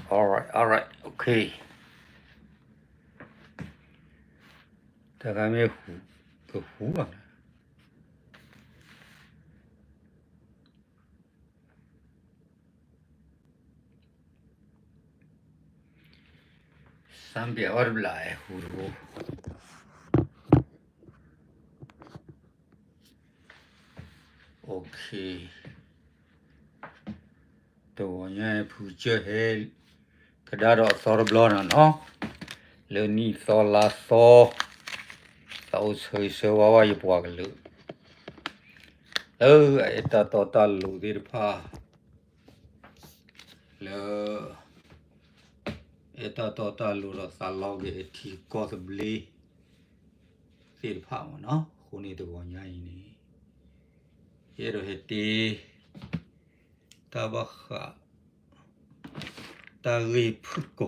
all right, okay. 大概没个湖吧。300 不来湖湖。OK。ตัวเนี่ยผู้เจอเฮกระดาษสอร์บลอนะเนาะเรื่องนี้สอลาสอสาวเฉยเฉยว่าอยู่ปวกเลยไอ้ตาลูดีร์พาแล้วไอ้ตาลูเราสาลอกเอทีกอสบลีดีร์พาเนาะคนนี้ตัวใหญ่นี่เฮโรเฮตีตาบักตาลีพุกโก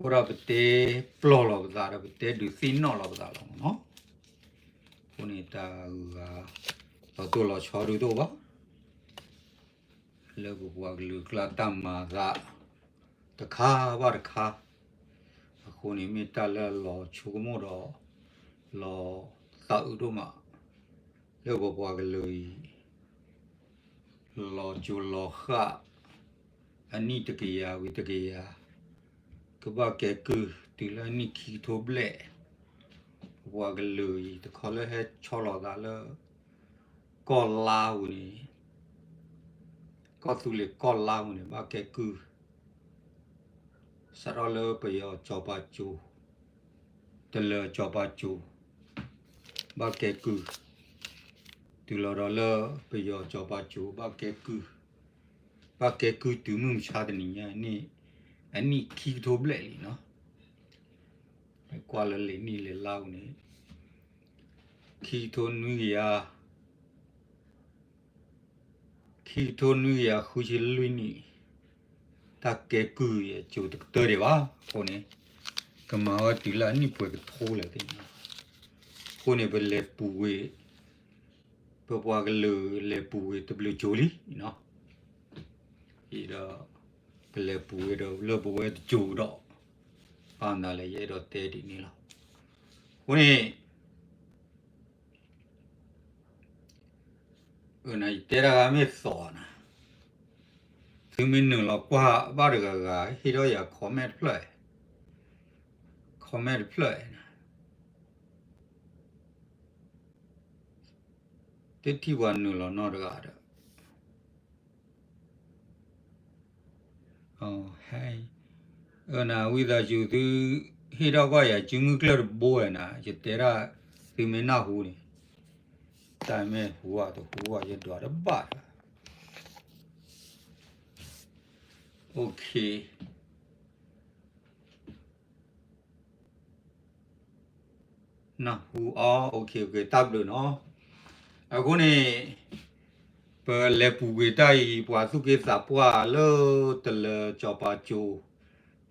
เราไปเตะปลอเราไปเตะดูซีนนอเราเนาะคนนี้ตาเราตัวเราชอบดูตัวบ้าแล้วก็ว่าลูกลาตามมาละตะขาว่าตะขาคนนี้มีตาแล้วเราชูกมุดเราตาอุดมะแล้วก็ว่าเลยเราจูเราขาอันนี้ตะกี้ยาวิตะกี้ยาก็ว่าแกคือตีละนี่ขี้ทุบเละว่าเลยแต่เขาเลยให้ชอเราได้แล้วก็ลาวนี่ก็สุเลยก็ลาวนี่ว่าแกคือสระเลยไปเอาจอบาจูตะเลจอบาจูว่าแกคือตีละเลยไปเอาจอบาจูว่าแกคือตีมึงชาตินี่นี่อันนี้ขี้ทุบเละเนาะกว่าเลยนี่เลยลาวนี่ขี้ทุนนี่ขี้ทุนนี่คุยลุยนี่ตาแกคือจูตเตอร์เดี๋ยวคนนี้ก็มาว่าตีละนี่ป่วยก็โทรเลยทีนี้คนนี้เป็นเล็บป่วยเพื่อว่ากันเลยเล็บป่วยตัวเป็นโจลี่เนาะอีเด้อเป็นเล็บป่วยเด้อเล็บป่วยจูดอกปานนั่นเลยเด้อเตะดีนี่ละคนนี้ไหนเตะระกาไม่สอนถึงมีหนึ่งเรากว่าบ้าเด็กก็ฮิโร่อยากคอมเมนต์เพลย์นะเต็ที่วันหนึ่งเรานอดก็ได้ให้นะวิธีจูดูฮิโร่ก็อยากจึงมือกลอดบัวนะจะเตะระถึงมีหน้าหูนี่แต่ไม่หัวจะดูอะไรบ้าโอเคนะหูโอเคตับเลยเนาะအခုနေပလေပူဝေတိုင်ပွာစုကေစာပွာလောတလကြောပါကျို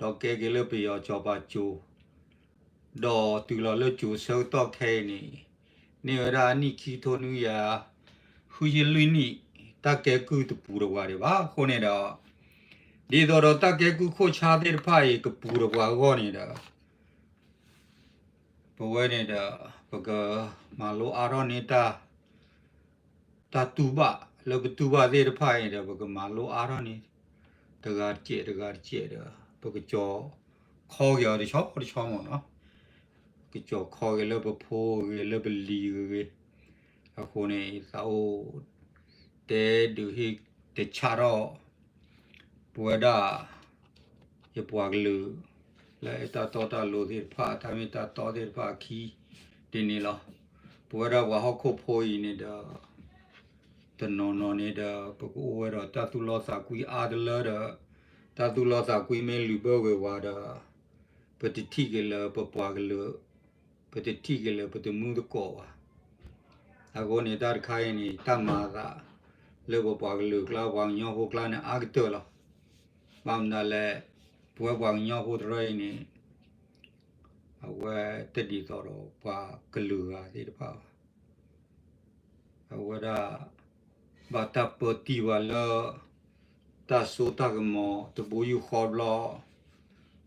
တော့ကဲကလေးပြရောကြောပါကျိုတော့တူလောလကျိုစောတော့ခဲနေရာနိခီထိုနူယာဟူရလွိနိတကဲကူတပူရဝါရပါခုနေတော့ဒီတော့တကဲကူခိုချာတဲ့ဖိုင်ကပူရဝါကောနေတာဘဝနေတာဘကမလိုအာရောနေတာตาตูบะแล้วตูบะเดรพายเด้อบกมาโลอารานี่ตะกาเจเด้อบกจอคอเกดิชอมเนาะกจอคอเกแล้วบโพแล้วบลีเกอะโคนี่ซาโอเตดูฮิเตชารอปัวดายปวกลือและตาตาโลเดรพาทามิตาตอเดรพาคีตินี่ล่ะปัวดาวะฮอโคโพยนี่ดาตนนนี่เด้อปกูเวรตาตุลอสากุยอาดลเด้อตาตุลอสากุยเมลูเบเววาเด้อปฏิทิกเลปปวากเลปฏิทิกเลปฏิมุดโกวะอาโกนี่ตาคายนี่ตามาซาเลปปวากเลกลาวางยอโฮกลานะอากเตอละบามนาเลปววางยอโฮตรายนี่เอาไว้ตดีตอรปากลือสิตะพาเอาไว้ดา bata poti wala ta sota mo to boyu khoblo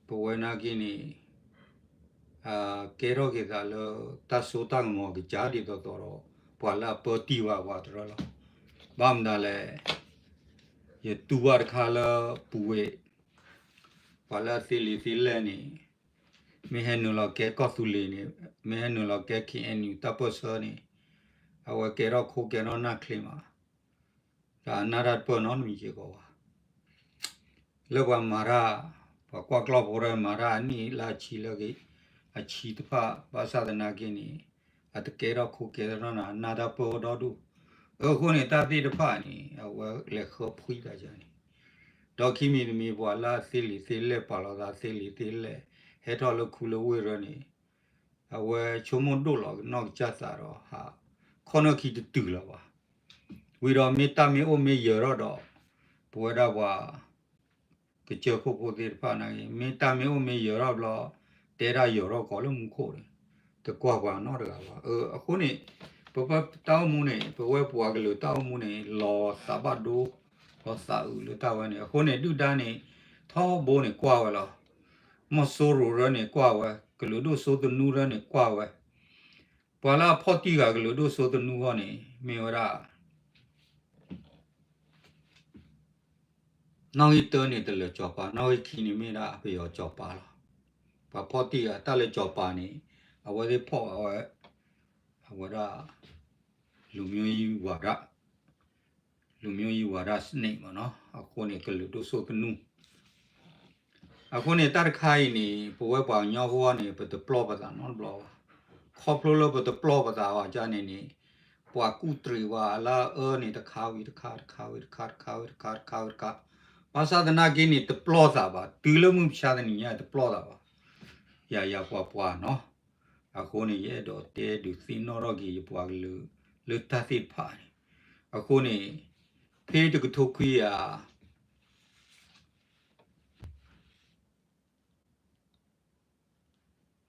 pwena kini kero ke dalo ta sota mo ke jadi to toro pwala poti wa tro lo bam dale ye tuwar khala puwe pwala sili ni mehenulo ke kosuli ni mehenulo ke ki enu taposo ni awa kero ko kero na klima ta narat po non mi je ko wa lo wa mara kwa klo bore mara ni la chi lo ke a chi tpa ba sa da na ke ni at kero ko kero na nada po do du ko ni ta ti tpa ni awa le kho phui da ja ni do ki mi bo la sili pa lo da sili he to lo ku lo we ro ni awa chomo do lo no cha sa ro ha khono ki tu lo wa we ro mi ta mi o mi yo ro do bo da wa ke che ko ko de pa na mi ta mi o mi yo ro lo te ra yo ro ko lo mu ko de te kwa kwa no da wa a ko ni bo ba ta mu ne bo we bo ga lo ta mu ne lo sa ba do lo sa u lo ta wa ne ko ne du da ne tho bo ne kwa wa lo mo so ro ro ne kwa wa ke lo do so to nu ro ne kwa wa pa la pho ti ga ke lo do so to nu ho ne mi wa ra now it turn it le job now it kini mi ra pe yo job pa lo pa pho ti ga ta le job pa ni a wa de pho a wa ra lu myo yi wa raလူမျိုးကြီးဝါဒစနစ်ပေါ့နော်အခုနေကလူတို့ဆိုကနူအခုနေတာခိုင်နေဘဝပောင်ညောဘောနေဘတ်ပလော့ပတာနော်ဘလော့ခေါပလိုလဘတ်ပလော့ပတာဟာဂျာနေနေပွာကူတရီဝါလာနေတခါဝီတခါဘာသာဒနာကိနေတပလော့တာပါတီလမှုဖြာတဲ့နေရတပလော့တာပါရပွာနော်အခုနေရတော့တဲဒူစီနော်ရော့ကြီးပွာလူတသိဖာအခုနေဖေးတကထုတ်ခွေး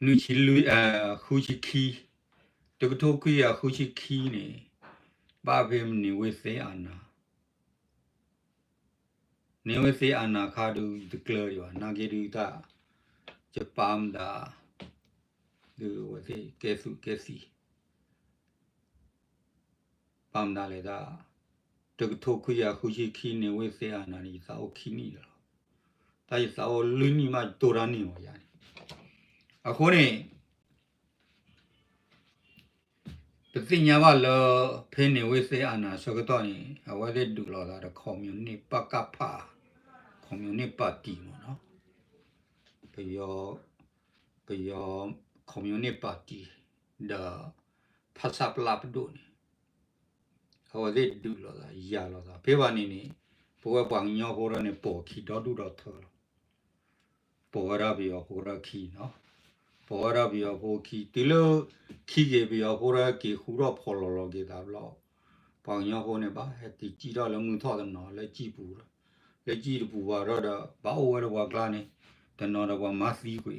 နူချီလူခုချီခီတကထုတ်ခွေးခုချီခီနေဘာဖေးနေဝေစေအနာနေဝေစေအနာခါဒူတကလရောနာဂေဒူတာဂျပန်ဒါဒူဝေစေကေစီပမ်ဒါလေဒါတကထုတ်ခွေးခုချီခီနေဝေစေအနာနီစာအိုခီနီလောဒါရစာအိုလူနီမတိုရာနီဝယာအခုနေပသိညာဝလဖေနေဝေစေအနာစကတော့နေအဝဲတဲ့ဒူလောတာကွန်မြူနတီပကဖာကွန်မြူနတီပါတီမနော်ပယောကွန်မြူနတီပါတီဒါဖတ်စပ်လာပဒိုနေအဝဲတဲ့ဒူလောတာရလောတာဖေပါနေနေဘဝပန်ညောဘောရနေပေါ်ခီတော့ဒူတော့ထောပေါ်ရပြီးဟိုရခီနော်ပေါ်ရပြီးဟိုခီတီလိုခီကေပြီးဟိုရကီခူတော့ဖော်လောကေတာဘလောပန်ညောဘောနေပါဟဲ့တီကြည့်တော့လည်းငုံထောက်တယ်နော်လက်ကြည့်ပူလက်ကြည့်ပူပါတော့ဘာအိုဝဲတော့ကလာနေတနော်တော့မသီးကို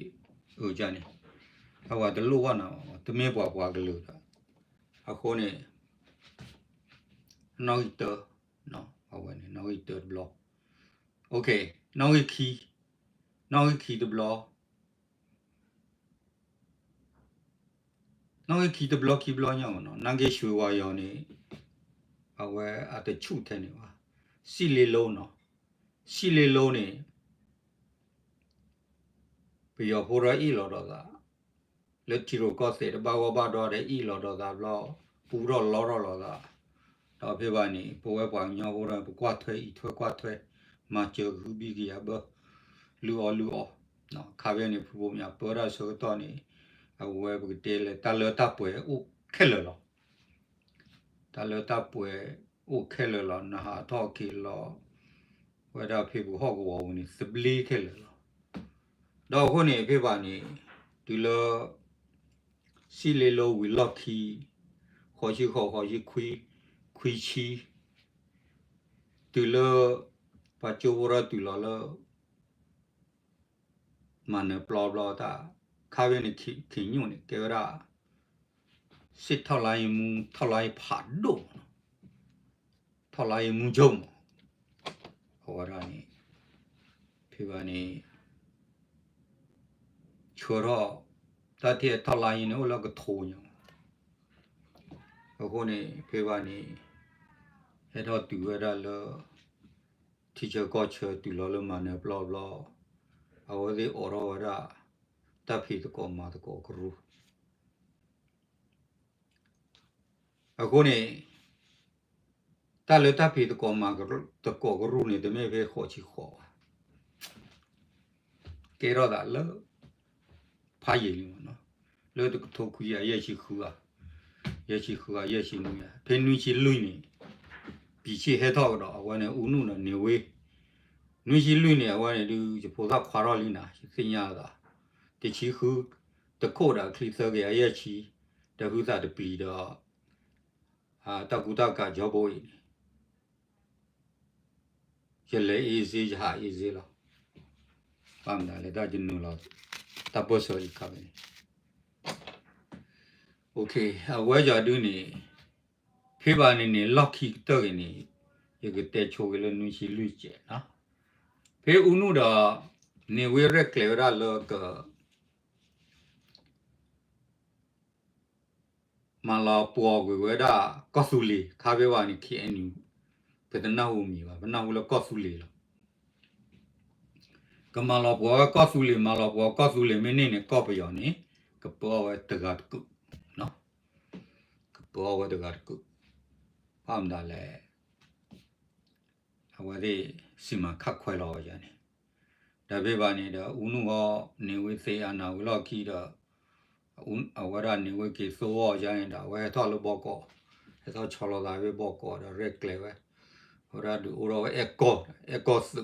ဟိုကြနေဟောတလို့ဝနာတမဲပွားကလို့အခုနေနောက်တော့နော်ဟောဝင်နောက်တော့ဘလောโอเคနောက်ခီတဘလောနောက်ခီတဘလောညောနော်နန်ကေရွှေဝါယောနေအဝဲအတချုထဲနေပါစီလေလုံးနော်စီလေလုံးနေပြီးတော့ဟိုရအီလောတော့ကလက်ချီရိုကောစေဘာဝဘာတော့တဲ့အီလောတော့ကဘလောပူတော့လောတော့တော့ပြပါနေဘဝပွားညောဟိုရကွာထွဲကွာထွဲမချေဘူးပြီးကြဘလူအောနော်ခါပြနေဖူဖို့များပေါ်ရဆိုတော့နေအဝဲဘတဲလေတလတပွဲဥခဲလောတလတပွဲဥခဲလောနာဟာတော့ကီလောဝဲတော့ဖေဘူးဟော့ကောဝင်စပလီခဲလောတော့ခုနေဖေပါနေဒီလောစီလေလောဝီလော့ခီခေါ်ရှိခွီချီဒီလောပါချိုဝရဒီလောမနပလောတာခါဝင်းခင်းညွန့်ကေရာစစ်ထောက်လိုက်မူထောက်လိုက်ဖတ်တော့ ထော်လာရင်မူကြုံဟောရနေဖေပါနေချောတော့တတ်တဲ့ထော်လာရင်လည်းလောကထိုးညအခုနေဖေပါနေအဲ့တော့တူရတော့ teacher coach တူလောလမနဲ့ blah blah အဝဒီအော်ရောရတပ်ဖီတကောမာတကောကရူအခုနေတလတပ်ဖီတကောမာကရတကောကရူနေတမဲပဲခေါ်ချီခေါ်ကေရောဒါလဖာရည်နော်လောတထုတ်ခူရရဲ့ချီခူရဲ့ချီခူရဲ့ချီနူရဖေနူချီလွိနေ比起海涛的，我呢乌努呢牛尾，牛起绿呢，我呢就菩萨夸张里呢，是样的，的气候的口的可以说个也起，的后啥的比的啊，大古大家脚步一，就来一些就下一些了，把们来大就弄了，大不少一看的。OK， 啊，我家都呢。ဖေပါနေနေလောက်ခိတော့နေရကတဲ့ချိုကလည်းနူရှိလူကျဲနော်ဖေဦးနုတော့နေဝရကလေရလောကမလာပေါ်ကွေဒါကောဆူလီခါဘေဝနီခိအန်ယူပဒနာဟူမီပါဘနာဟူလကောဆူလီလောကမလာပေါ်ကောဆူလီမလာပေါ်ကောဆူလီမင်းနေကောပယောနေကပေါ်ဝတကတ်ကုနော်ကပေါ်ဝတကတ်ကုအောင်ဒါလေအဝဒီစီမခတ်ခွဲလောရနေဒါပေပါနေတော့ဦးနုဟောနေဝေစေအနာဝလောက်ခီတော့အဝရနေဝေကေဆိုဟောရရင်ဒါဝဲထော်လို့ဘောကောအဲတော့ချော်လောသာပဲဘောကောတော့ရက်လေဝဲဟောရဒူရောအကောစု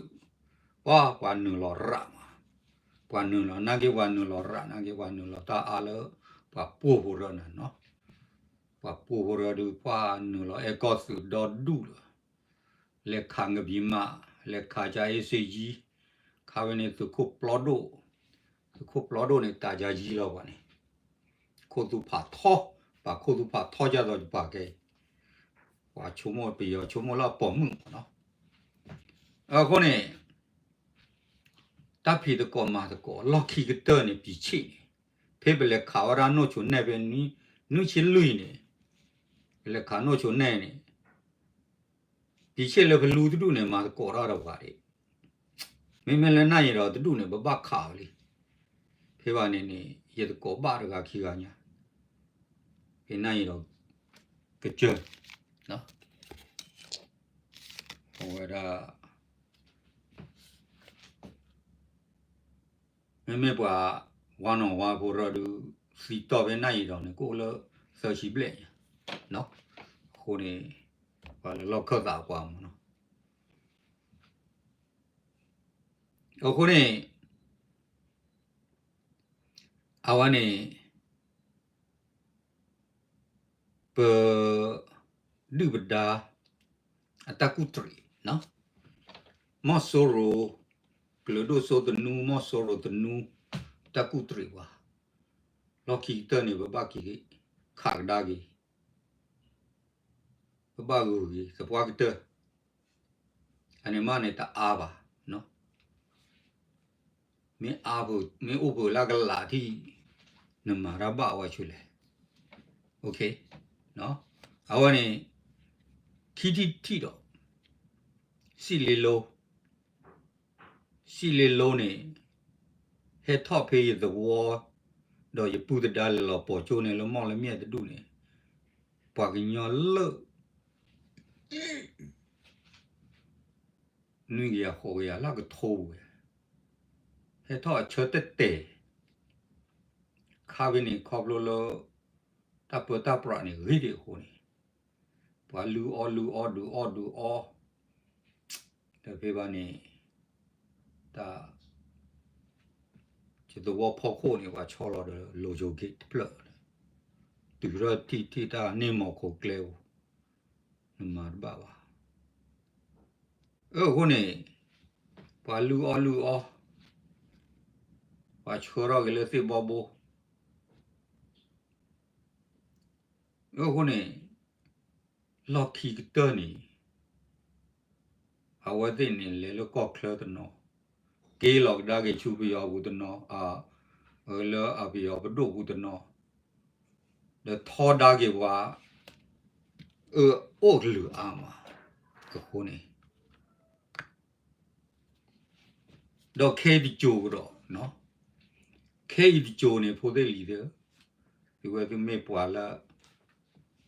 ဝါနုလောရမဝါနုလောနာကေဝါနုလောရနာကေဝါနုလောတာအားလောပါပို့ဖို့ရနော်ပါပူရဒူပါနူလောအကောစုဒေါ်ဒူလက်ခငဘီမာလက်ခကြအေစီကြီးခါဝနေသူခုပလော်ဒိုနေတာကြကြီးလောပါနေခုသူဖာထောပါခုသူဖာထောကြတော့ပါကဲဝါချုံမောပီယောချုံမောလာပေါ်မှုနော်အခုနေတပ်ဖီတကောမာတကောလော်ခီကတနေပြီချိဖေဘလက်ခါဝရနိုချုံနေပဲနီနုချီလွိနေလက်ခါနိုချုံနေနေဒီချက်လည်းဘလူတူနေမှာကော်ရတော့ပါလေမင်းမလည်းနိုင်ရတော့တူနေဘဘခါလေဖေပါနေနေရတကောပါရကခီကညာဖေနိုင်ရတော့ကြွနော်ဟောရမမေပွားဝါနောဝါကိုရဒူစီတော့ပဲနိုင်ရတော့နေကိုလောဆောရှိပလက်နော်ခုနေဘာလို့ခတ်တာကွာမနော်အခုနေအဝနေပဒူဘဒါအတကုထရီနော်မောဆိုရိုကလဒိုဆိုတနူမောဆိုရိုတနူတကုထရီဝါလော်ကီတနေဘဘကီခါဒါဂီဘဘဂူကြီးစပွားကတအနေမနဲ့တအားပါနော်မင်းအားဖို့မင်းဥပလာကလာတိနမရဘဝချူလေโอเคနော်အဝနေခီတီတော့စီလီလိုနေဟက်ထော့ဖေးရတဲ့ဝါတော့ရပူတဒါလောပေါ်ချိုးနေလောမောင်လည်းမြက်တူနေပွားကညောလို့နွေရဟောရလာကထိုးဟဲ့တော့ချတ်တဲ့ခါဝင်းနေခေါပလိုလိုတပ်ပရနေရီဒီဟိုနေဘာလူအောဒူအောတဖေပါနေတာကျတော့ဖောက်ခိုးနေကချော်လို့လိုဂျိုဂိတ်ပလတူရတီတာနေမောကိုကလေနမဘာဘာခုနေဘာလူအောဘာချောရကလေးစီဘဘခုနေလော်ကီကတနီ our thing in little cockler to know. Gay log daggy chubi or would know, earlier I'll be of a do would know. The tall daggy wa, old lu armor, the honey. Do Kate Joe, no? Kate Joe for the leader. You were to make Walla.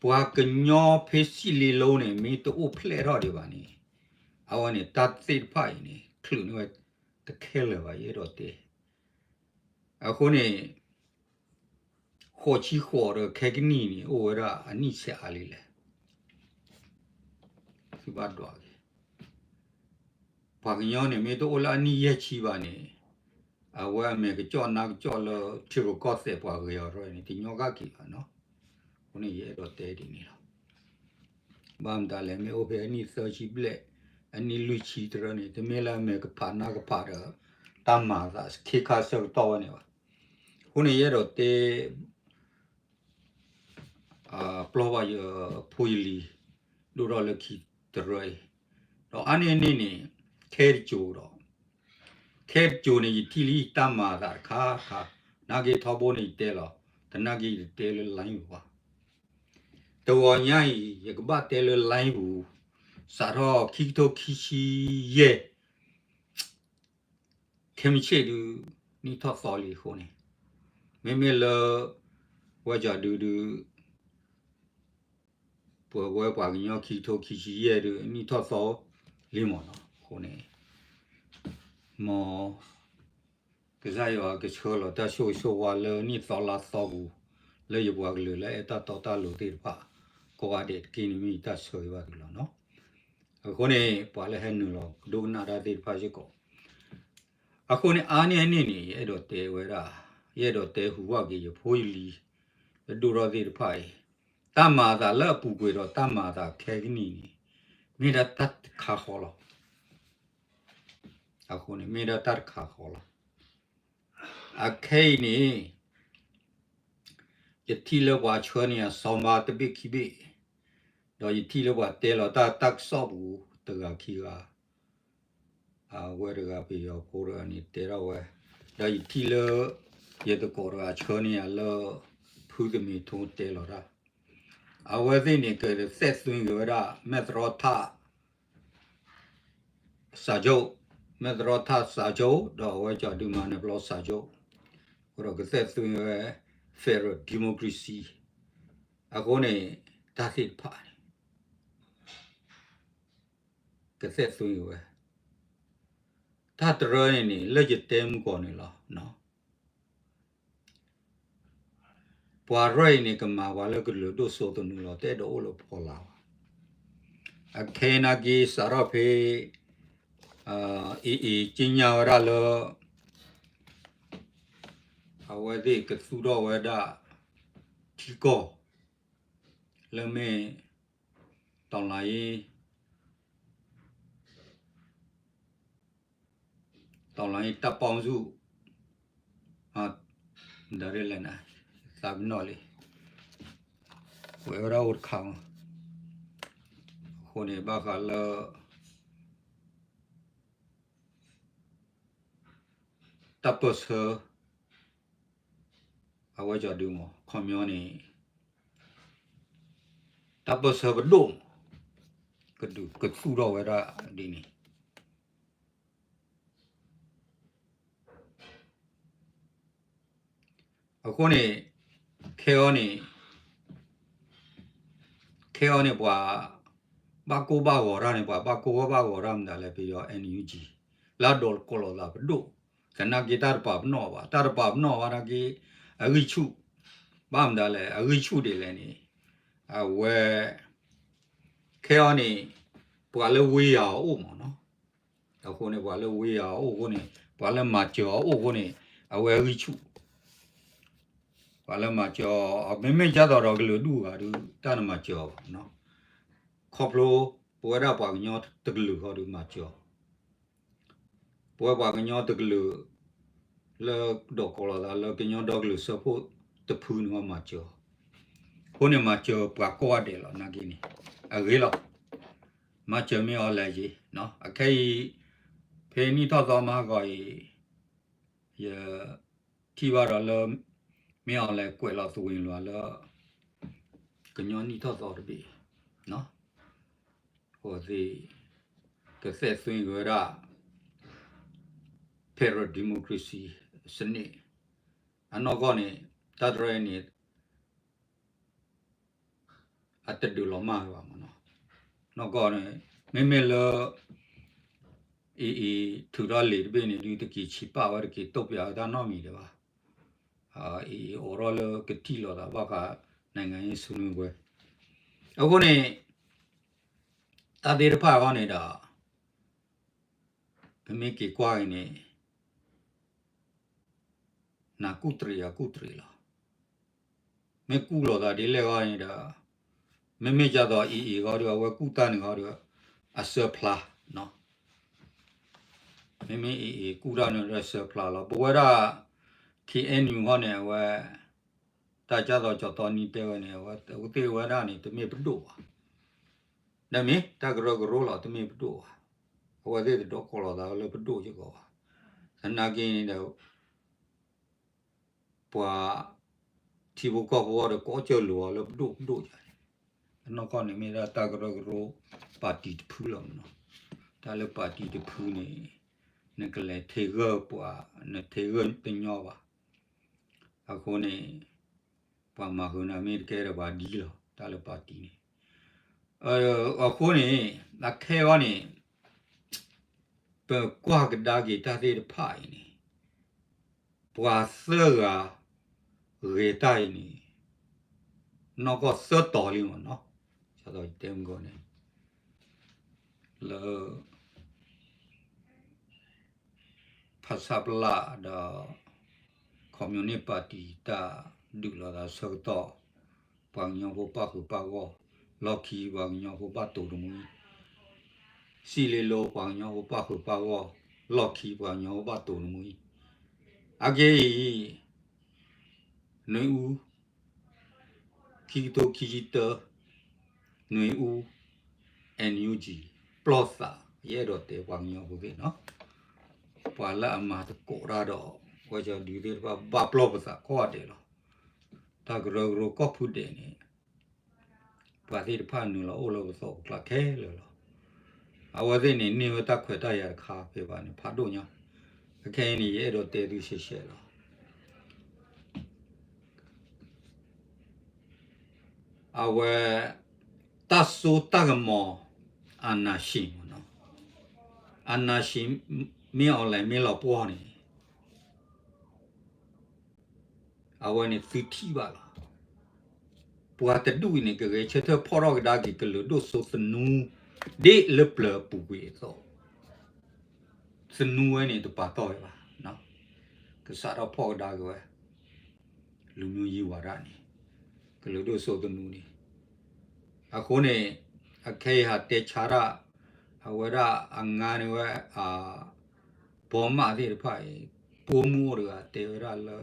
Puakanyo pesili lone me to o play rodivani. I want it that seed pine, clue with the killer by yerote. A honey hochi horror cagnini over a niche alile. Bad dog. Paganyone made all a ni yachivani. I will make a John Nag Jollo Chivo Gossip or anything Yogaki, no? Only yet or dead in it. Bamdale me over any searchy blade. Any Luchi Troni, the Miller make a panaga patter, Damadas, kick us out of anyway. Only yet or day, blow your puili, do all the key the ray. No, any nini, Kate Juro. Kate Juni, Tilly Damada, Kaka, Nagi Toboni Delo, the Nagi Delo Line. The one yai, Yakuba Delo Line. Saro Kito Kishi ye Kemichedu Nita Folly Honey. Memela Waja do Webwagno Kito Kishi ye do Nita Fo Limon Honey. More Gazayo Gacholo, that show while Nita La Sogu, Lay Waglu, Eta Totalu Dirpa, Coaded, Kinimi, that's so you no? A honey, Palahenulo, do not at the Pajico. A honey any edote wera, yedote who wagi your poily, the dura de pie. Tamada la puguero, tamada cagnini. Made a tat caholo. A honey made a tat caholo. A cane, the tiller watch honey a soma the big kibi. Do you tiller what tell or that tak sobu, the gakiga. Where the be your porter and it there away. Do you tiller yet the cora churny a low put me to tell or I was in it, the set swing Metrota Sajo, Metrota Sajo, the way I do man of Sajo. Or a set swing fair democracy. I go ne that's it party. The set swing that running legit them gone no. Poirot Kama while I could do so to know that all of Pola. A Kenagi Sarape Jinya Ralo. Our day could food over that Chico Leme Tonlai Taponzu at the Relena Sabnoli. Where I would come. Hone Bakala Tapos her. I was your doom, community. Tapos her a dome. Could do good food over that, Dini. A honey, Keone Bako Bago Raniba, Bako Bago Ramda Lepio NUG. Ladol Colo Labdo. Kanagi Tarpab Nova, Tarpab Nova, a richu. Bamdale, a richu de Lenny. I wear Keone Pualawi are Omo, a honey Walawi are Ogone, Palamacho Ogone, I wear richu. Palamacho, a Mimejado Roglu, I do Tanamacho, no. Coplo, Puera Bagnot, the glue, or do macho. Puera Bagnot, the glue, Le Docola, Looking doglu support the poon or macho. Pony macho, Pacoadelo, Nagini. A villa. mà chờ mi ở lại gì nó cái phê ni thọ thọ mà gọi giờ khi vào đó là mi ở lại quậy là tụi là cái nhóm ni thọ thọ được bị nó hoặc gì cái sẽ suy nghĩ ra para democracy seni anh nói con này ta rồi này at được lo mà vào mà nó con này mấy là thứ đó liền bên này đi từ kỳ chỉ bảo vào cái top giờ ta nói mi đấy ba ở đó là cái thi lo đó ba cả này ngay sunu quay ở con này ta đi được phải con này đó cái mấy cái qua này na cutri lo mấy cu lo đó đi lấy con này đó mấy giờ đó gọi được qua cụ ta này gọi được à surplus nó mấy cụ ta này là surplus lo bữa đó khi anh dùng con này qua ta cho đó cho tao ní tiêu này qua tiêu qua đó này tụi mình bắt đủ đấy mi ta cái rồi là tụi mình bắt đủ qua đây đó có là đó là bắt đủ chứ có anh nói cái này đâu qua thì bố có qua được có chơi lúa là bắt đủ nó còn này mình ra ta cái rồi party phu lắm nó ta là party phu này nó cái này thế gơ qua nó thế gơ tình nhau à cô này qua mà cô này mình cái là bà đi lo ta là party này cô này là cái con này qua cái đá cái ta thấy phải này qua sơ à người ta này nó có sơ tỏ liền mà nó cho tôi tìm cô này là phát sáp là đó community party ta được là sơ tỏ bằng nhau vô ba của ba go lo khi bằng nhau vô ba tổ đồng ý xí lê lô bằng nhau vô ba của ba go lo khi bằng nhau vô ba tổ đồng ý à cái nơi u khi tôi khi tơ nơi u NUG plus à ye đó để bằng nhau vô cái nó và là mà tôi cố ra đó qua cho đi đến ba plus à có đấy lo ta cái rồi có phụ đề này và thì phản nữa là ô lô số là thế rồi à và thế này nếu ta khỏe ta ya khá về bạn phá đồ nhá cái này ye đó để đi xe rồi à và ta số ta cái mò anashim nó anashim mi ở lại mi là bỏ này à và này phi thi vào bỏ tới đuôi này cái chế thơ phò cái đá cái lửa đốt số snu để lấp lờ bù quỷ rồi snu này tụi bà tôi vào nó cái sao đó phò đá cái lưu nhiều gì vào ra này cái lửa đốt số snu này à cô này à cái hạt tê chả ra à vậy ra anh nghe vậy à bố mẹ thì phải bố mua được tê ra là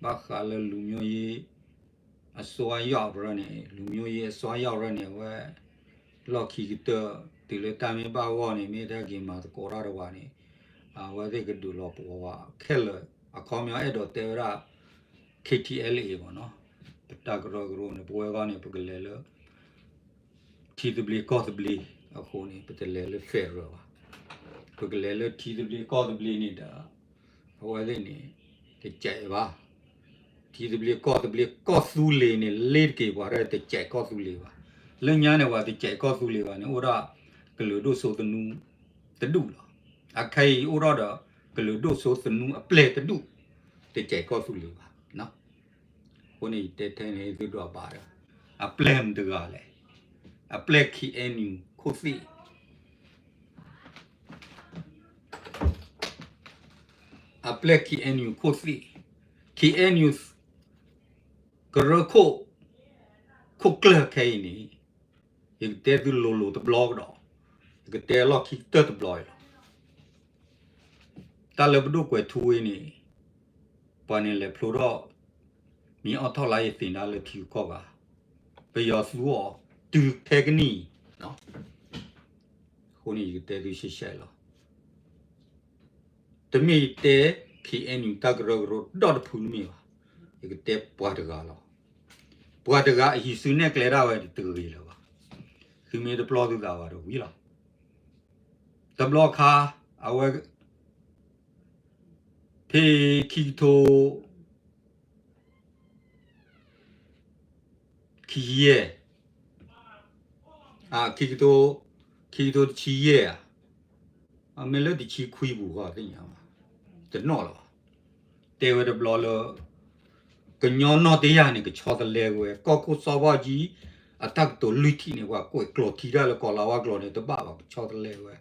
bác là lưu nhiều gì à xoay dạo rồi này lưu nhiều gì xoay dạo rồi này vậy lo khi cái từ lúc ta mới bảo qua này mới thấy cái mà cố ra được này à vậy cái đồ lo bỏ vào khé rồi à có mấy cái đồ tê ra KTLA mà nó ta cái rồi này bỏ vào này bắt cái lẽ thì tôi bị có tôi bị à cô này bắt cái lẽ fair rồi bắt cái lẽ thì tôi bị có tôi bị này đó vậy này cái chạy vào thì tôi bị có số lệ này lệ cái vào rồi thì chạy có số lệ vào lần nhá này vào thì chạy có số lệ vào này ora cái lửa đốt số tận đủ rồi à cái ora đó cái lửa đốt số tận nu play tận đủ thì chạy có số lệ vào nó cô này để thế này tôi đọc bài rồi à play em được rồi à play khi anh có gì à play khi anh có gì khi anh cái rồi có clear cái này cái té từ lô tập blog đó cái té lo khi tập blog ta lấy bút quay thui này bọn này lấy pro đó mi ở thọ lại thì đã lấy thiếu có cả bây giờ số từ thế cái này nó ခုနေတဲသူရှိရှဲလောတမီတဲခီအန်ယူတကရဂရဒေါ်ဖူမီပါဒီတဲပွားတကားလောပွားတကားအဟိစုနဲ့ကလေရာဝဲတူရီလောပါသူမီဒပလော့သူတာပါတော့ဝီလားဒဘလော့ခါအဝဲဖေခီတိုခီယေခီတိုချီယေအမေလို့ဒီချီခွေးဘူးကတင်ရမှာတနော်လောတေဝဒဘလော်လောကညောနော်တေးရနေကချောတလဲကွယ်ကောကုစောဘကြီးအတက်တိုလူတီနေကွာကိုကလော်တီရလကောလာဝကလော်နေတပါပါချောတလဲကွယ်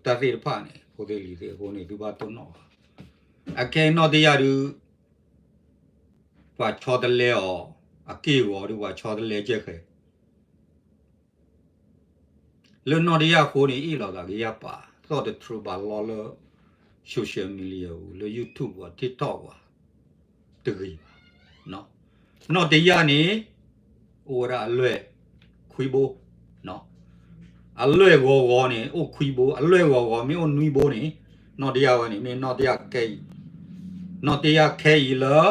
တာသေးဖာနေဟိုသေးလီသေးဟိုနေဒီပါတော့နော်အကဲနော်တေးရူပါချောတလဲအောအကေဝရူပါချောတလဲချက်ခဲလွန်နော်တေးရခိုးနေဤလောကကြီးရပါတော့တဲ့ true ပါလော်လော social media လေ YouTube ပါ TikTok ပါတကယ်နော်နော်တရားနေဟိုရာအလွဲခွေးဘိုးနော်အလွဲကောနေအိုခွေးဘိုးအလွဲကောမင်းနွီးဘိုးနေနော်တရားကနေမင်းနော်တရားကဲနော်တရားခဲရလား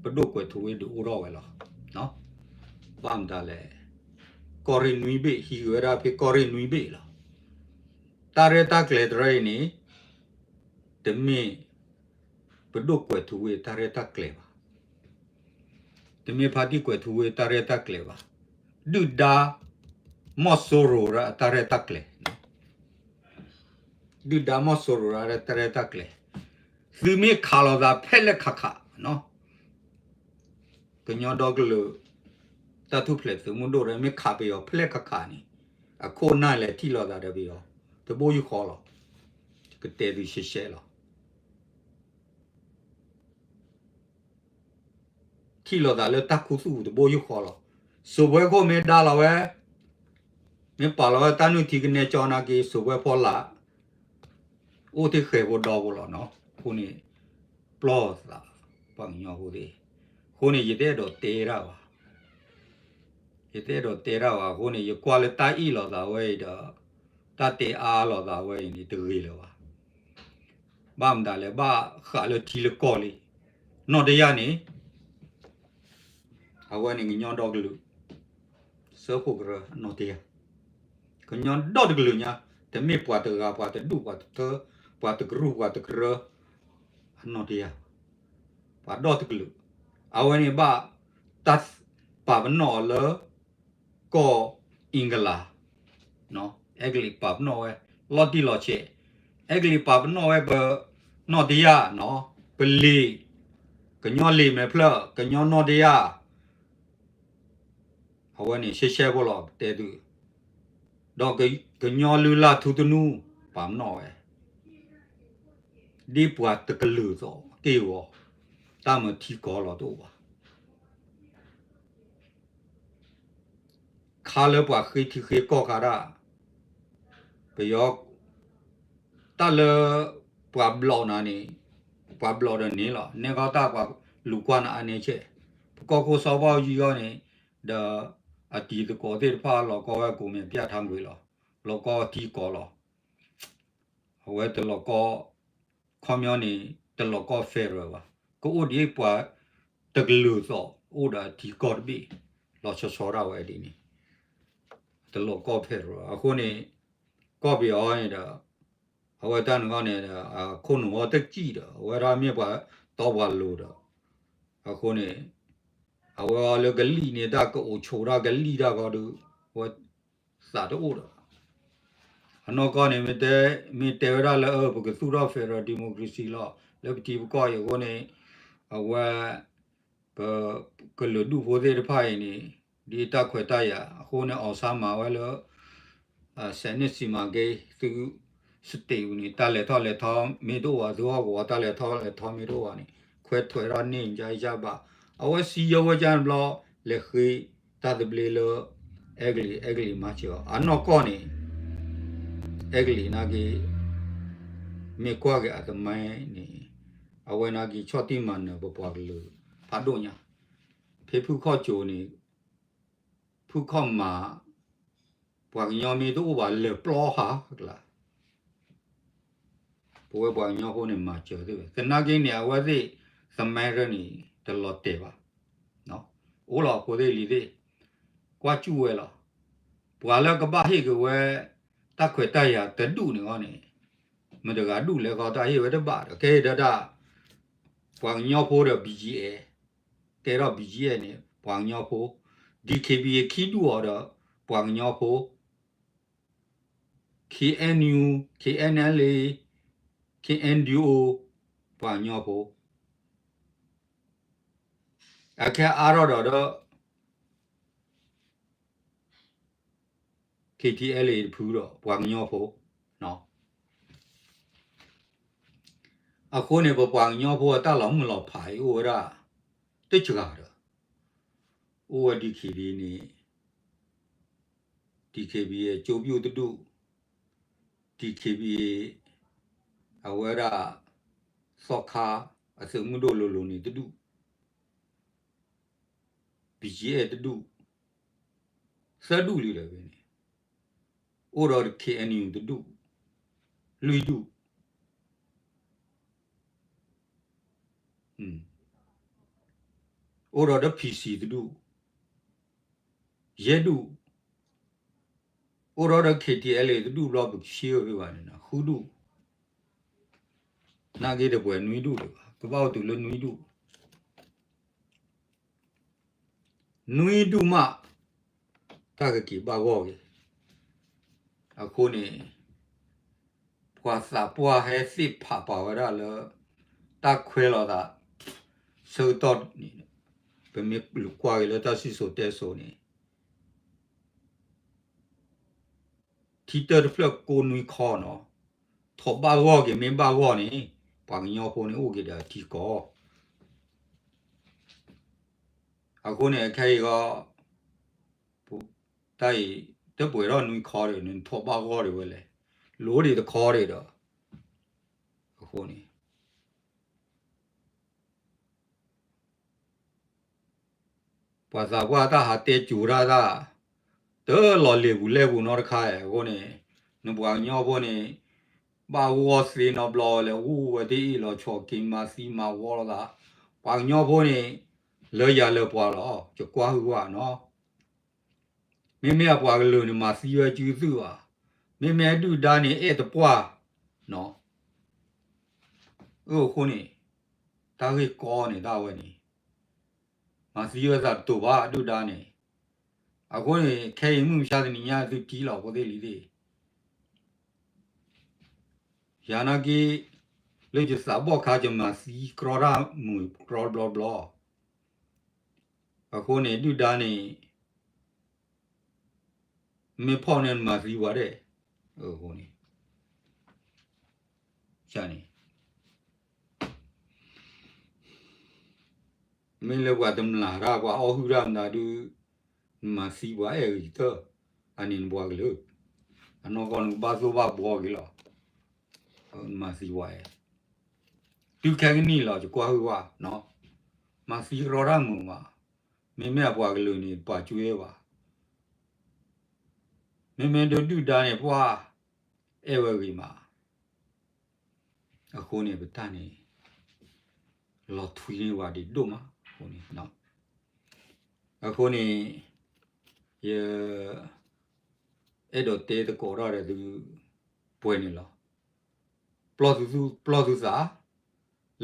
ဘဒုကွယ်သူဝေးဒူရောဝဲလားနော်ဘာမှတလဲကော်ရီနွီးဘေဟီဝရာဖေကော်ရီနွီးဘေလားတာရတာကလေဒရိုင်းနေတမင်ဘဒုကွယ်သူဝေတာရတာကလေပါတမင်ဖာတိကွယ်သူဝေတာရတာကလေပါဒူဒါမော့ဆိုရိုရာတာရတာကလေဒူဒါမော့ဆိုရိုရာတာရတာကလေသူမေခါလောသာဖက်လက်ခခနော်ကညောတော့ကလူတတုဖလက်သူမွန်တို့ရမေခါပေရောဖလက်ခခနီအခုနာလေတီလောသာတပေရောတဘိုးယူခေါ်လောကတဲ့ဒီရှေရှဲလောတီလောသာလေတခုစုတဘိုးယူခေါ်လောဆိုဘွဲကိုမေဒါလာဝဲမေပါလောတနုတီကနေကြောနာကေဆိုဘွဲဖောလာအိုတေခေဘောတော့ဘောလောနော်ခုနေပလော့သာပန်ညောဟိုဒီခုနေရတဲ့တော့တေရာပါရတဲ့တော့တေရာပါခုနေရကွာလေတာဤလောသာဝဲတော့တတေအားလောသာဝဲနေတူရီလောပါဘာမဒါလေဘာခါလတီလကောလီနော်တရားနေအဝဲနေညောတော့ကလူစောခုကရနော်တရားကညောတော့ကလူညာတမေပွားတကပွားတဒူပွားတပွားတကရူပွားတကရနော်တရားပွားတော့တကလူအဝဲနေဘာတတ်ပါဘနော်လကောအင်္ဂလာနော်အဂလီပပ်နော်ဝဲလော်တီလော်ချေအဂလီပပ်နော်ဝဲဘနော်တရားနော်ပလီကညောလီမဲဖလကညောနော်တရားအဝဲနေရှေရှဲဘောလောတဲတူတော့ကညောလူလာထူတနူပမ်နော်ဝဲဒီပွားတကလူသောကေဝတာမတီကောလောတော့ပါခါလပွားခိတီခေကောကာရာပယောတလပွားဘလောနာနေပွားဘလောနေလောနေကောတာပွားလူကွာနာအနေချေကောကိုစောဘောကြီးရောနေဒါအတီတကောတဲ့ဖာလောကောဝဲကိုမြပြထမ်းခွေလောကောတီကောလောဟဝဲတလောကောခေါမျောနေတလောကောဖဲရပါကိုအိုဒီပွားတကလူသောအိုဒါတီကောဘီလောချောရဝဲဒီနေတလောကောဖဲရအခုနေကောဘီအောင်းဒါအဝဲတန်ကောနေခုနဝတက်ကြည့်တော့ဝဲရာမြပွားတော့ဘာလို့တော့အခုနေအဝဲလကလီနေတာကိုချိုရာကလီတာကောတို့ဝဲစာတော့တော့အနောကနေမတဲရလာဘကသူရဖက်ရဒီမိုကရေစီလောလက်တီဘကောရကိုနေအဝဲကလဒူဖိုတဲ့ဖိုင်နေဒီတခွေတရအခုနေအောင်စားမှာဝဲလို့ဆန်နစ်စီမာကေသူစတေဦးနေတာလေထောလေထောမေတို့ဝါဇောဝါတာလေထောလေထောမေတို့ဝါနေခွဲထွေရနေကြရပါအဝစီယဝကြံဘလလေခိတတ်ဘလီလအဂလီမချေအနောကောနေအဂလီနာဂီမေကွာကအတမိုင်းနေအဝနာဂီချောတိမန်နဘပွားလူဖာဒိုညာဖေဖူခော့ချိုနေဖူခော့မာ ပွားညောမီတို့ဘာလေပလောဟာကလာပွဲပွားညောဖို့နေမှာကျော်တယ်ကနာကင်းနေအဝသိစမဲရနီတလော်တေပါနော်အိုးလောကိုသေးလီသေးကွာကျူဝဲလောပွာလကပဟိကဝဲတက်ခွေတက်ရတတူနေကောနေမတကဒူလေကောတာဟိဝဲတပါကဲဒဒပွာညောဖို့တော့ BGA ကဲတော့ BGA နေပွာညောဖို့ DKBA ခီတူတော့ပွာညောဖို့ KNU KNLA KNDO ပွာညောဖို့အခါအားတော့ KTLA ဖူးတော့ပွာညောဖို့နော်အခုနေပွာညောဖို့တက်လောင်မလို့ဖိုင်ဟိုရာတိတ်ချကာတော့ဟိုဒီခီဒီနေ DKBA ကျိုးပြူတူ DKBA အဝရာစောခါအစမှုတို့လိုနေတူ BGA တူစဒူလီလည်းပဲနေအိုတော့ KNU တူလူတူအိုတော့ PC တူရဲတူအိုတော့ KTLA တူလောဘရှေးပြပါနေနော်ခုတူနာကြီးတဲ့ပွဲနွီတူလေကပောက်တူလနွီတူမတာကကြီးပါဘောကြီးအခုနေပွာစာပွာဟဲစစ်ဖာပါဝရလတာခွဲလောတာစေတော့နေပဲမြလူကွာရလတာစီဆိုတဲဆိုနေတီတာဖလက်ကိုနွီခေါ်နော်ထောပါဝေါကြီးမင်းပါဝေါနေပွာညောဖို့နေဥကြတာတီကောအခုနေခဲရောတိုင်တပွေတော့နွီခေါ်တယ်နင်ထောပါဝေါတွေဝဲလေလိုးတွေတခေါ်တွေတော့အခုနေပွာစာပွာတာဟာတဲကျူရာတာတော့လော်လေဘူးလဲဘူးနော်တခါရဲ့အခုနေနပွာညောဖို့နေပါဝေါစီနော်ဘလောလေဝူဝတိလောချောကင်မာစီမာဝေါလာပွာညောဖို့နေလောရလောပွာလောကျကွာဟူဝါနော်မင်းမပွာကလို့နေမှာစီရွကျူစုဟာမင်းမဲတူဒါနေအဲ့တပွာနော်ခုနေတာခေကောနေတာဝဲနေမစီရွသာတူပါတူဒါနေအခုနေခဲရင်မှုရှာတဲ့ညာသူကြီးလောက်ကိုသေးလီသေးယာနာကီလေကျစာဘောခါကြမှာစီကရောရာမူကရောဘလဘလအခုနေတူဒါနေမေဖောင်းနေမှာစီဝါတဲ့အခုနေရှာနေမင်းလည်းကွာတမလာရာကွာအော်ဟူရမ်နာဒူမာစီဝါအဲတော့အနင်ဘွားကလို့အနော်ကောင်ဘာဆိုဘာဘောကလို့မာစီဝါအဲတူခဲနီလာကြကွာဟူဝါနော်မာစီရောရမ်မူမှာမင်းမြဘွားကလို့နေပွားကျွေးပါမင်းတို့တူတာနေဘွားအဲဝဲကြီးမှာအခုနေပတန်နေလော်ထွေးနေဝါဒီတို့မှာခုနေနော်အခုနေအဲ့တော့တဲတကောရတဲ့သူပွဲနေလားပလော့သူစာ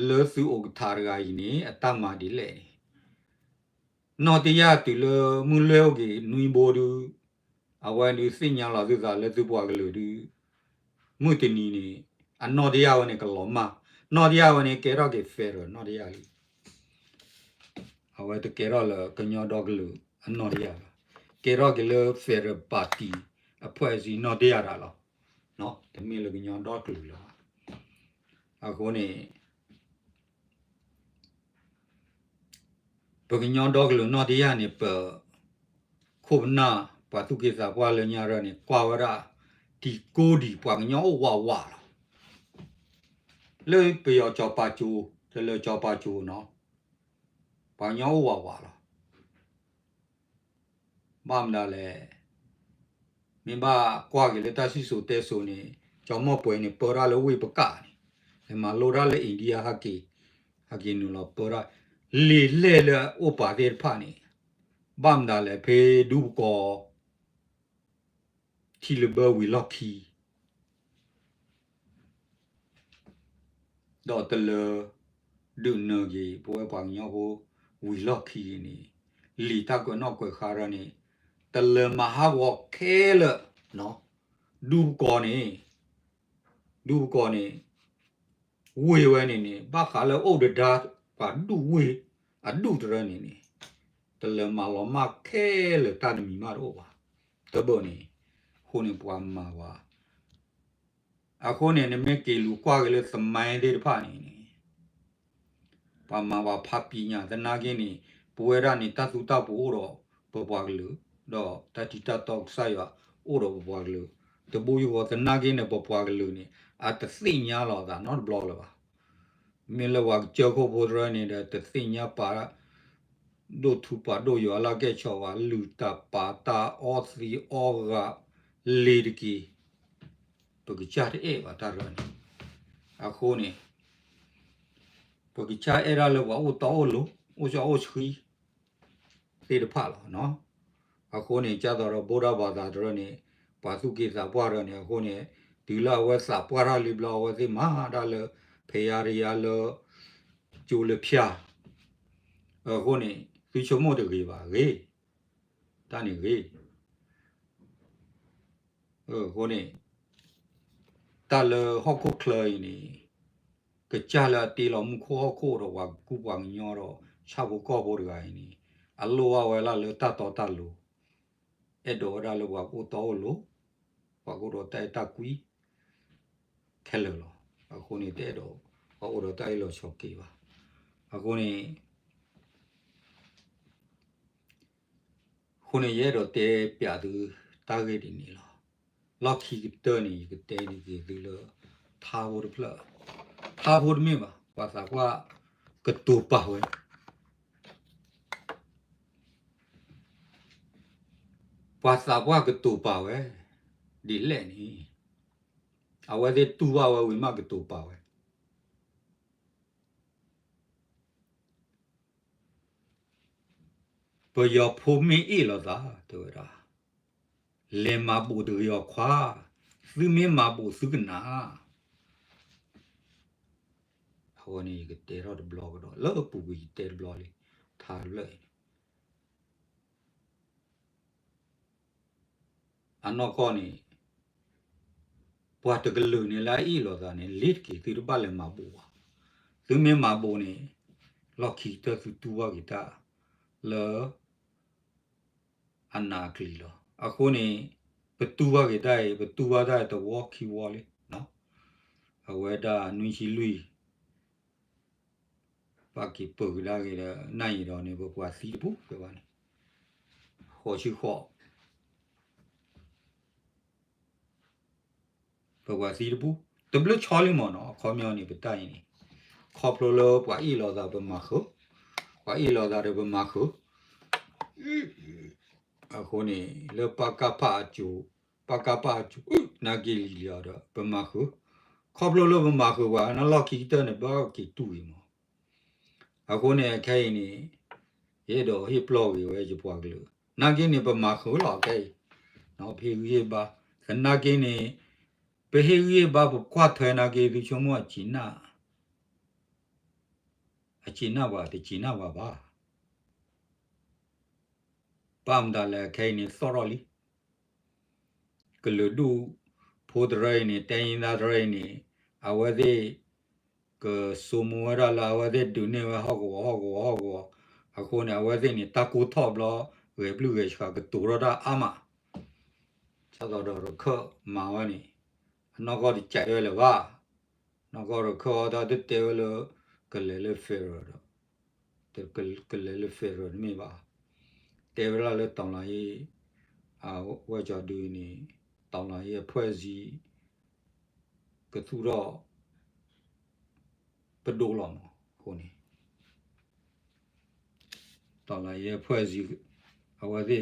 လောစုအိုထာရဂိုင်းနေအတမဒီလေနော်တရားတူလမူလဲโอเคနွီဘိုဒူအဝဲလူစညာလာသူစာလက်သူဘွားကလေးတူမွတနီနေအနော်တရားဝင်ကလောမနော်တရားဝင်ကေရော့ကေဖဲရောနော်တရားလီအဝဲတကေရော့လကညောတော့ကလူအနော်တရားကေရော့ကေလဖဲရပါတီအဖွဲစီနော်တရားလားနော်တမီလကညောတော့ကလူလားအခုနေပကညောတော့ကလူနော်တရားနေပခုနာပါတုကေစာပွာလညာရနေကွာဝရဒီကိုဒီပွာညောဝဝလေပယောချပါချူတလေချပါချူနော်ပွာညောဝဝလားမမနာလေ明白挂给了他是说的说呢，叫么不呢，不然了会不干呢，嘛罗拉了印第安哈给努了不然，里来了我把这怕呢，办达了陪ดู个，ที่了不为了去，到得了。ดูเนกีปัวปังยาหูวิลอกขีนี่ลีตากวนอกกวยคารานี่ตะเลมหาวอกเคลเนาะดูก่อนนี่เวเวนี่บ้าขาแล้วโอ้เดดาปาดูเวอะดูตระนี่ตะเลมาลอมาเคลตาดมีมาโรวะตะบ่นี่ฮูนี่ปัวมาว่าอะฮูนี่เมเกลูกว่าเกเลสมัยเดพานี่ปามาว่าพับปีญาตนาเกนี่ป่วยรานี่ตัตุตาปูโรปปวากลูดอตัติตาตอกไซวะโอโรปปวากลูตบุยว่าตนาเกนี่ปปวากลูนี่อะตสิญญาลอดา not block ละวะมิลวากเจอโคโบดรานี่เดตสิญญาปาโดทุปาโดยอลาเกชวาลูตาปาตาออสีออกาลีดกีตัวกิจาเอวะตารานี่อะโคนี่ตัวกิจาเอราเลวะโอตอโอโลโอจาโอชุยသေတဖလာနော်အခုနေကြတော့ဗုဒ္ဓဘာသာတို့နေပါစုကိစာပွားတော့နေအခုနေဒီလာဝက်စာပွားရလိဘလာဝစီမဟာဒါလဖေယာရီယာလကျိုလဖျာအခုနေသီချုံမို့တကြီးပါလေတာနေလေအခုနေတာလဟောက်ခုခလိုင်းနေကကြလာတီလောမခေါ်ခေါ်တော့ဝကူပန်ညောတော့ချဘကောဘောရိုင်းနေအလိုဝဲလာလေတတော်တလူအဲ့တော့ဒါလောကကိုတော်လို့ဘာကိုတော့တိုက်တကွီခဲလို့အခုနေတဲ့တော့ဘာကိုတော့တိုက်လို့ချော့ကေပါအခုနေခုနေရတော့တဲပြသူတားခဲ့တယ်နေလားလောက်ခီတဲ့နေကတဲနေဒီလို့ထားဖို့ဖလားထားဖို့မြင်ပါဘာသာကကတူပါဝဲဘာသာဘွားကတူပါဝဲဒီလက်နီအဝဲတဲ့တူပါဝဲဝိမကတူပါဝဲပယောဖူမီအီလောသာတူရာလေမဘူတူယောခွာသူမင်းမဘူစုကနာဟိုနေကတေရောဘလော့တော့လောပူကြီးတေဘလော့လေးထားလိုက်အနောကောနေပွားတကလူနေလာအီလောသာနေလစ်ကီသူဘလည်းမဘူသူမင်းမဘူနေလော်ခီတသူတူဝါဂီတာလောအနာကလီလောအခုနေဘတူဝါဂီတာဘတူဝါတာတော့ဝါခီဝါလေနော်အဝဲတာနွင်ချီလူပါကီပူလာကြီးတဲ့နိုင်ရောနေဘပွားစီဘူးပြောပါနေခေါ်ရှိခေါ်ဘပွားစီဘူးတဘလချောလီမနော်ခေါ်မြောင်းနေပတိုင်နေခေါ်ပလိုလောပွားအီလောသာဘမခုပွားအီလောသာရဘမခုအခုနေလပကပါကျူပကပါကျူနာဂီလီလျာတော့ဘမခုခေါ်ပလိုလောဘမခုကနလော်ကီတဲ့နေဘာကီတူရီမအခုနေခိုင်းနေရေတော့ဟိပလော့ဝေဝဲကြပွားကလို့နာကင်းနေပမာခိုးလောက်ခဲ့နော်ဖေးရေပါခနာကင်းနေပေဟေရေပါဘကွာထွဲနာကေဒီချုံမအချီနာပါတချီနာပါပမ်ဒါလဲခိုင်းနေစော်ရလီကလူဒူဖိုဒရိုင်းနေတိုင်နာဒရိုင်းနေအဝဲသေးကဆူမူရလာဝဲဒူနေဝဟောကောအခုနေဝဲသေးနေတကူထော့ဘလောဝဲဘလူးဝဲချာကတူရတာအမချက်တော့ခမာဝနေနောက်ကဒီကြိုက်ရလေပါနောက်ကခေါ်တာတဲ့တဲလကလေလေဖေရတော့တဲ့ကလေလေဖေရမိပါတဲဝလာလေတောင်းလာရေးဝဲကြဒူနေတောင်းလာရေးဖွဲ့စည်းကသူတော့ပဒိုလောခုနေတောင်းလာရေးဖွဲ့စည်းအဝဲသေး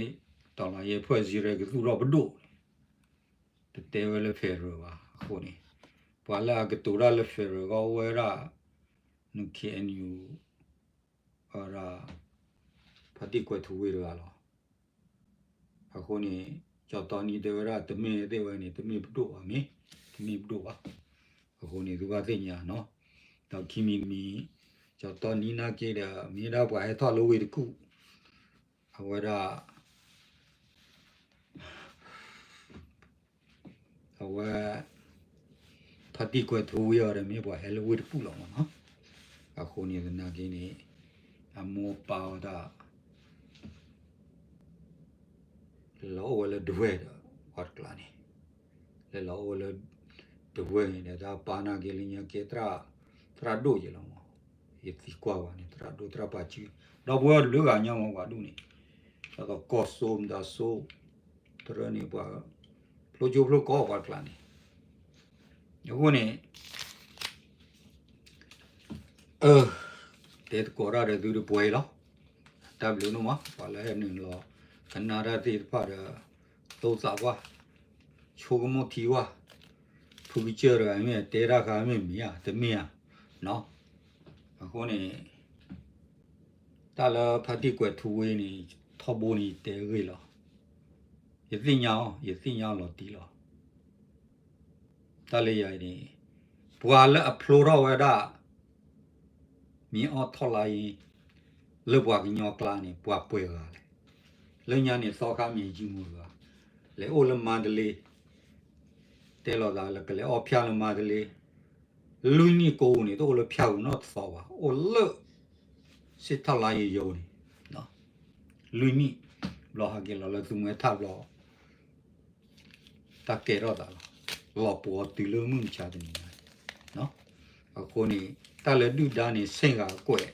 တောင်းလာရေးဖွဲ့စည်းရဲကသူတော့ပဒို the devil ferro honi pala ke tura le ferro ga wera nu KNU ara phati ko thu we ra lo honi cho to ni de ra de me ni de me bu wa mi de me bu wa honi du ba de nya no ta kimi mi cho to ni na ke da mi da bwa he tho lo we de ku awara awa phati ko thu we ra mi bwa he lo we de pu lo no honi de na ke ni amo pa da lo wala duwe da wat klani le lo wala duwe ne da pana ke linya ke tra do je lo mo ye ti kwa wa ne tra do tra pa chi do bo lu ga nya mo wa du ni da ko som da so tra ni ba lo jo lo ko wat klani yo ne te ko ra de du bo lo ta lu no ma pa la ni lo kana ra ti pa da to sa wa chu mo ti wa pu bi che ra me te ra ka me mi ya de mi ya no ko ne ta la phati ko thu we ni tho bo ni te we lo ye tin nya lo ti lo ta le ya ni bwa la a phlo ro wa da mi o tho la yi le bwa ki nyo kla ni bwa pwe ga le nya ni so ka mi ji mu ga le o le ma de le te lo da le ke le o phya le ma de le lu ni ko ni to le phya u no so wa o le si tha la yi yo ni no lu ni lo ha ke lo le tu me tha lo ta ke ro da lo po ti le mu cha de ni no a ko ni ta le du da ni sin ga kwe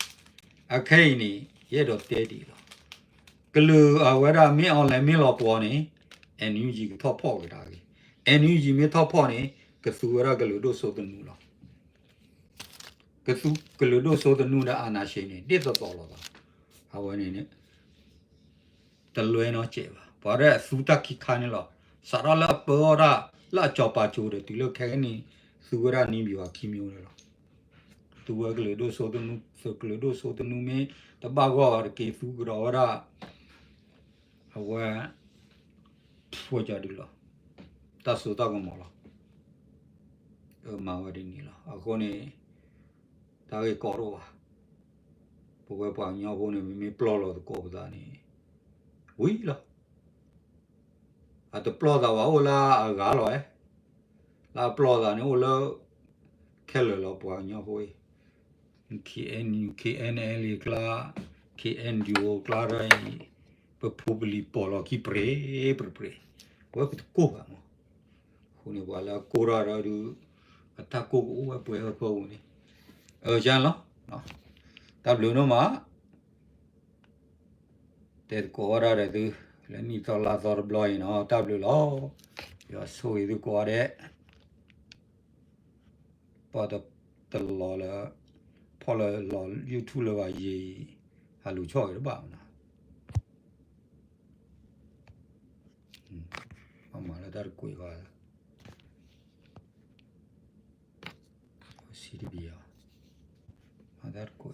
a khai ni ye do te di lo ke lu a wa da mi on le mi lo po ni en yu ji ko tho pho ga da ge en yu ji mi tho pho ni ke su wa ra ke lu do so de nu lo ke lu do so de nu da ana shin ni dit to lo da ha wa ni ne te lue no che ba ba re su ta ki kha ni lo sa ra la po ra la cho pa chu de ti lo khe ni su wa ra ni bi wa ki myo lo tu wa ke lu do so de nu so ke lu do so de nu me ta ba go ra ke su ro ra ha wa phwa ja di lo ta su ta ko mo lo ma wa di ni lo a ko ni ta ke ko ro wa bo we pa nya bo ni mi plo lo ko ba ni wi lo a to plo da wa o la a ga lo la plo da ni o lo ke lo pa nya bo KNL kla KNDO kla ra pe probably polo ki pre wa ko ba mo ko ni wa la ko ra du ta ko wa pwe ko ni jan lo no ta blu no ma te ko ra de du le ni to la to blo no ta blu lo yo so yi du ko de pa de lo laพอ了老 YouTube 了吧也还录错了吧呢妈了点贵吧CDB 啊，有点贵。